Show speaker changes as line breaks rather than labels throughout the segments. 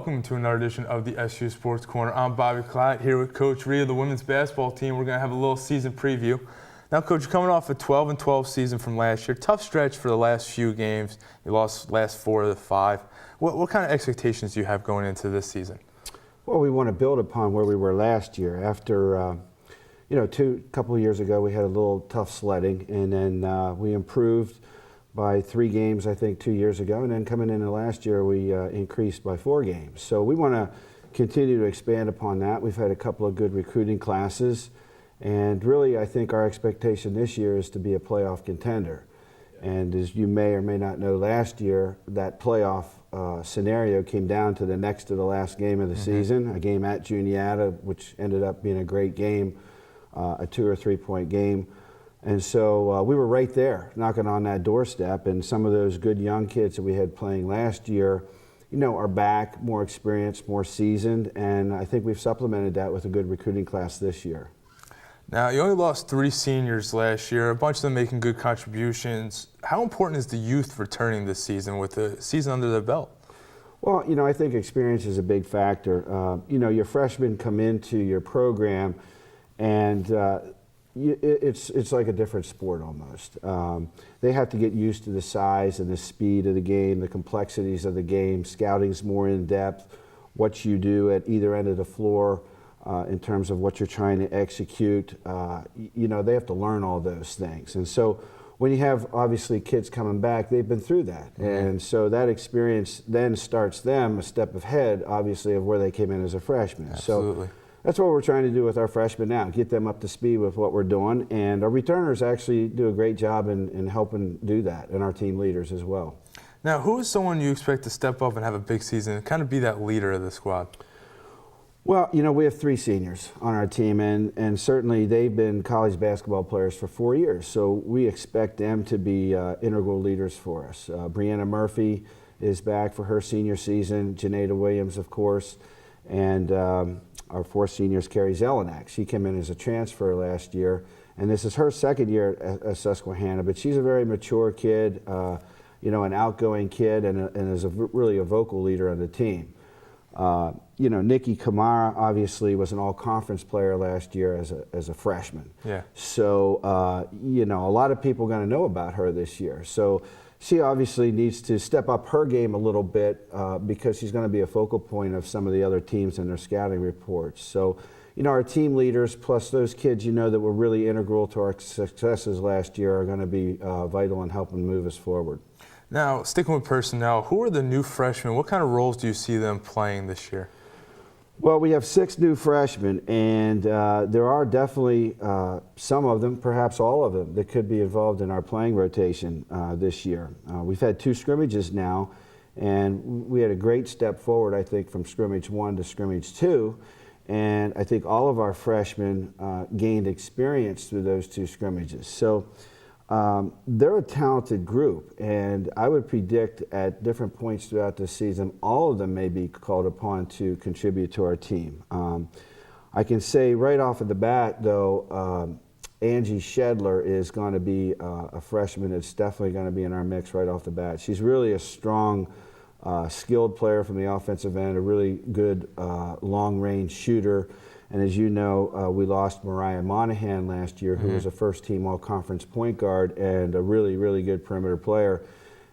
welcome to another edition of the SU Sports Corner. I'm Bobby Clyde here with Coach Rhea, the women's basketball team. We're going to have a little season preview. Now, Coach, you're coming off a 12-12 season from last year. Tough stretch for the last few games. You lost last 4 of the 5. What kind of expectations do you have going into this season?
Well, we want to build upon where we were last year. After, a couple of years ago, we had a little tough sledding, and then we improved by 3 games, I think, 2 years ago. And then coming into last year, we increased by 4 games. So we want to continue to expand upon that. We've had a couple of good recruiting classes. And really, I think our expectation this year is to be a playoff contender. And as you may or may not know, last year, that playoff scenario came down to the next to the last game of the season, a game at Juniata, which ended up being a great game, a 2 or 3 point game. And so we were right there, knocking on that doorstep, and some of those good young kids that we had playing last year, are back, more experienced, more seasoned, and I think we've supplemented that with a good recruiting class this year.
Now, you only lost 3 seniors last year, a bunch of them making good contributions. How important is the youth returning this season with the season under their belt?
Well, I think experience is a big factor. Your freshmen come into your program, and it's like a different sport almost. They have to get used to the size and the speed of the game, the complexities of the game. Scouting's more in depth. What you do at either end of the floor in terms of what you're trying to execute, they have to learn all those things. And so when you have obviously kids coming back, they've been through that. And so that experience then starts them a step ahead, obviously, of where they came in as a freshman.
Absolutely.
So that's what we're trying to do with our freshmen now, get them up to speed with what we're doing. And our returners actually do a great job in helping do that, and our team leaders as well.
Now, who is someone you expect to step up and have a big season and kind of be that leader of the squad?
Well, we have 3 seniors on our team, and certainly they've been college basketball players for 4 years. So we expect them to be integral leaders for us. Brianna Murphy is back for her senior season, Janeda Williams, of course, and our 4th senior is Carrie Zelenak. She came in as a transfer last year, and this is her 2nd year at Susquehanna, but she's a very mature kid, an outgoing kid, and is really a vocal leader on the team. Nikki Kamara obviously was an all-conference player last year as a freshman.
Yeah.
So, a lot of people are going to know about her this year. So she obviously needs to step up her game a little bit because she's going to be a focal point of some of the other teams in their scouting reports. So, our team leaders plus those kids, that were really integral to our successes last year are going to be vital in helping move us forward.
Now, sticking with personnel, who are the new freshmen? What kind of roles do you see them playing this year?
Well, we have 6 new freshmen, and there are definitely some of them, perhaps all of them, that could be involved in our playing rotation this year. We've had 2 scrimmages now, and we had a great step forward, I think, from scrimmage 1 to scrimmage 2. And I think all of our freshmen gained experience through those 2 scrimmages. So they're a talented group, and I would predict at different points throughout the season, all of them may be called upon to contribute to our team. I can say right off of the bat, though, Angie Shedler is going to be a freshman that's definitely going to be in our mix right off the bat. She's really a strong, skilled player from the offensive end, a really good long-range shooter. And as you know, we lost Mariah Monahan last year, who was a first-team all-conference point guard and a really, really good perimeter player.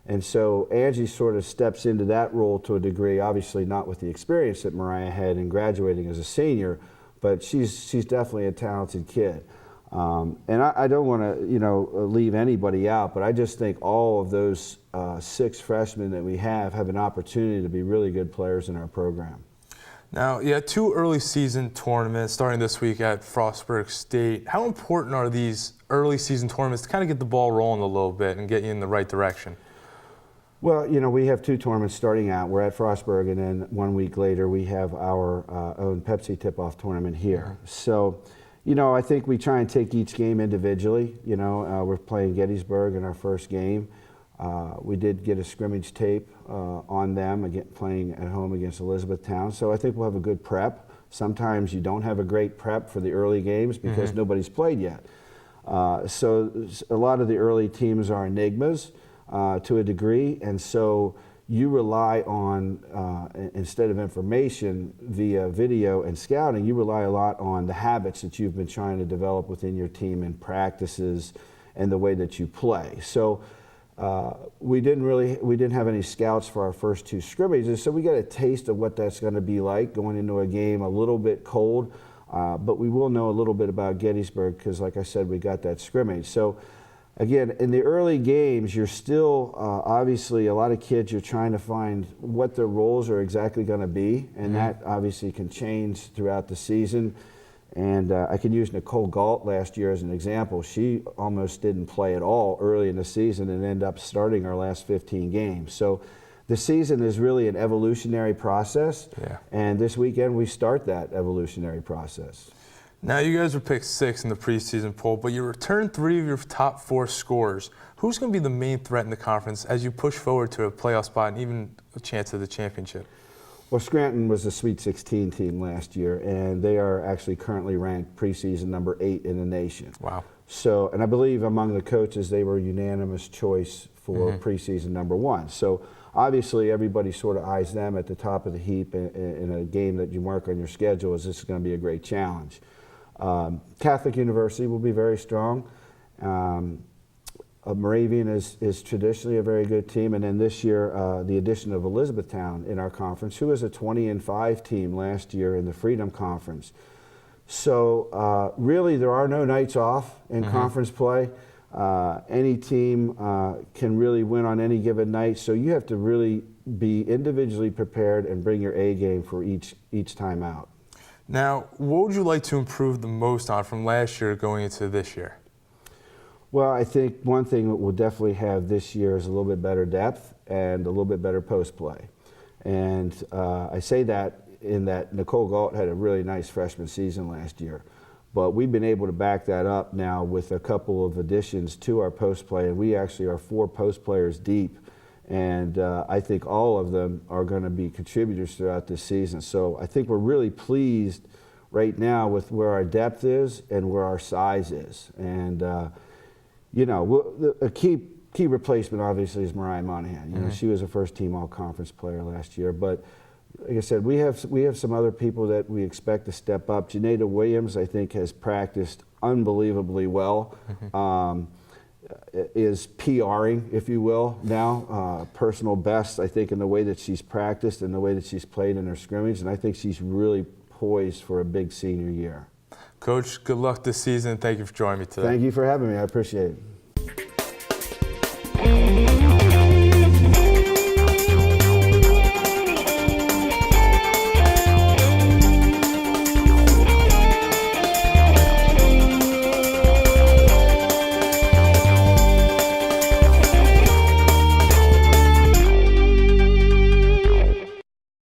And so Angie sort of steps into that role to a degree, obviously not with the experience that Mariah had in graduating as a senior, but she's definitely a talented kid. And I don't want to, leave anybody out, but I just think all of those 6 freshmen that we have an opportunity to be really good players in our program.
Now, you had 2 early season tournaments starting this week at Frostburg State. How important are these early season tournaments to kind of get the ball rolling a little bit and get you in the right direction?
Well, we have 2 tournaments starting out. We're at Frostburg, and then 1 week later we have our own Pepsi tip-off tournament here. So, I think we try and take each game individually. We're playing Gettysburg in our first game. We did get a scrimmage tape on them, again, playing at home against Elizabethtown. So I think we'll have a good prep. Sometimes you don't have a great prep for the early games because nobody's played yet. So a lot of the early teams are enigmas to a degree. And so, you rely on, instead of information via video and scouting, you rely a lot on the habits that you've been trying to develop within your team and practices and the way that you play. So we didn't have any scouts for our first two scrimmages, so we got a taste of what that's going to be like going into a game a little bit cold, but we will know a little bit about Gettysburg because, like I said, we got that scrimmage. So again, in the early games, you're still, obviously, a lot of kids, you're trying to find what their roles are exactly going to be, and that obviously can change throughout the season. And I can use Nicole Galt last year as an example. She almost didn't play at all early in the season and ended up starting our last 15 games. So the season is really an evolutionary process, and this weekend we start that evolutionary process.
Now, you guys were picked 6th in the preseason poll, but you returned 3 of your top 4 scorers. Who's going to be the main threat in the conference as you push forward to a playoff spot and even a chance of the championship?
Well, Scranton was a Sweet 16 team last year, and they are actually currently ranked preseason number 8 in the nation.
Wow.
So, and I believe among the coaches, they were unanimous choice for preseason number 1. So obviously everybody sort of eyes them at the top of the heap in a game that you mark on your schedule as this is going to be a great challenge. Catholic University will be very strong. Moravian is traditionally a very good team, and then this year the addition of Elizabethtown in our conference, who was a 20-5 team last year in the Freedom Conference. So really there are no nights off in conference play. Any team can really win on any given night, so you have to really be individually prepared and bring your A game for each time out.
Now, what would you like to improve the most on from last year going into this year?
Well, I think one thing that we'll definitely have this year is a little bit better depth and a little bit better post play. And I say that in that Nicole Galt had a really nice freshman season last year. But we've been able to back that up now with a couple of additions to our post play, and we actually are 4 post players deep. And I think all of them are going to be contributors throughout this season. So I think we're really pleased right now with where our depth is and where our size is. And you know, a key replacement obviously is Mariah Monahan. You know, she was a first-team all-conference player last year. But like I said, we have some other people that we expect to step up. Janeda Williams, I think, has practiced unbelievably well. Is PRing, if you will, now. Personal best, I think, in the way that she's practiced and the way that she's played in her scrimmage. And I think she's really poised for a big senior year.
Coach, good luck this season. Thank you for joining me today.
Thank you for having me. I appreciate it.